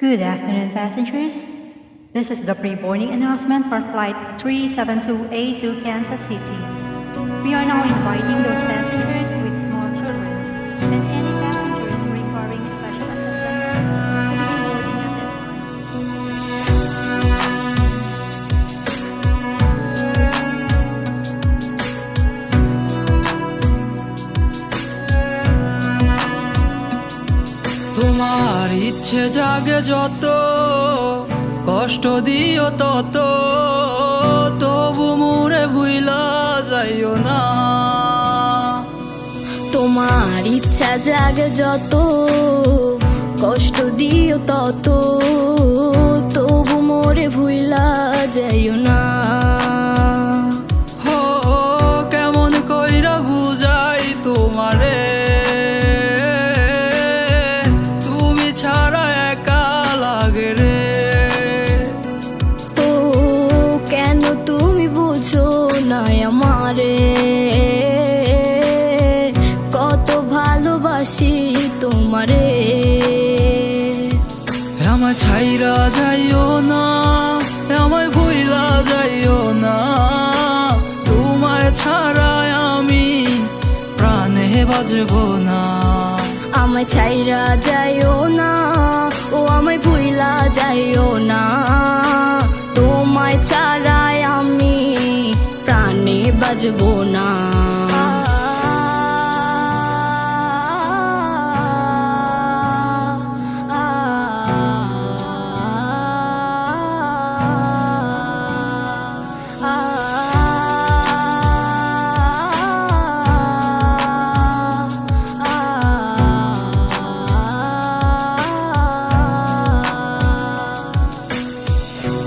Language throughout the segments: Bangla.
Good afternoon, passengers. This is the pre-boarding announcement for Flight 372A to Kansas City. We are now inviting those passengers with small children and any passengers requiring special assistance to begin boarding at this time. তোমার ইচ্ছে জাগে যত কষ্ট দিও তত, তবু মোরে ভুইলা যাইও না। তোমার ইচ্ছা জাগে যত কষ্ট দিও তত, তবু মোরে ভুইলা যাইও না। হো কেমন কইরা বুঝাই তোমারে, তুমি ছাড়া একা লাগে রে। ও কেন তুমি বুঝো না আমারে, কত ভালোবাসি তোমারে। আমায় ছাইরা যাইও না, আমায় ভুইলা যাইও না, তোমায় ছাড়া আমি প্রাণে বাজবো না। আমায় ছাইরা যাইও না, ও আমায় ভুইলা যাইও না, তোমায় ছাড়াই আমি প্রাণে বাজবো না।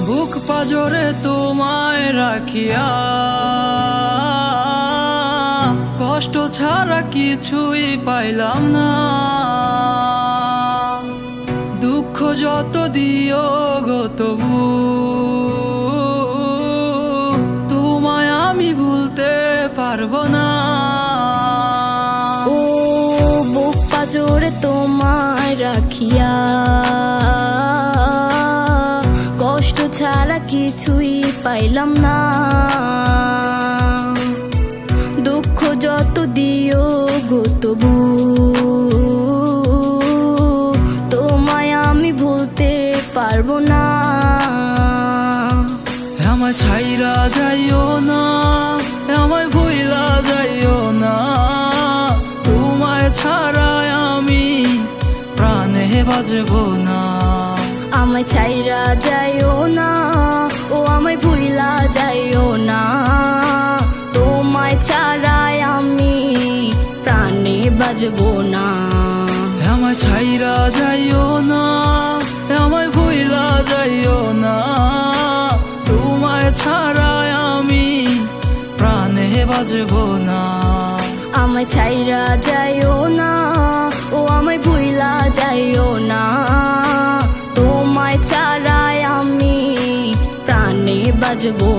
বুক পাজরে তোমায় রাখিয়া, কষ্ট ছাড়া কিছুই পাইলাম না। দুঃখ যত দিও গো তবু তোমায় আমি ভুলতে পারবো না। ও বুক পাজরে তোমায় রাখিয়া, কষ্ট ছাড়া কিছুই পাইলাম না। দুঃখ যত দিও গো তবু তোমায় আমি ভুলতে পারবো না। আমায় ছাইরা যাইও না, আমায় ভুইলা যাইও না, তোমায় ছাড়া আমি প্রাণে বাজবো না। আমায় ছাইরা যাইও না, ও আমায় ভুইলা যাইও না, তোমায় ছাড়াই আমি প্রাণে বাজবো না। আমায় ছাইরা যাইও না, আমায় ভুইলা যাইও না, তোমায় ছাড়া আমি প্রাণে বাজবো না। আমায় ছাইরা যাইও না, ও আমায় ভুইলা যাইও না, তোমায় ছাড়াই আমি প্রাণে বাজবো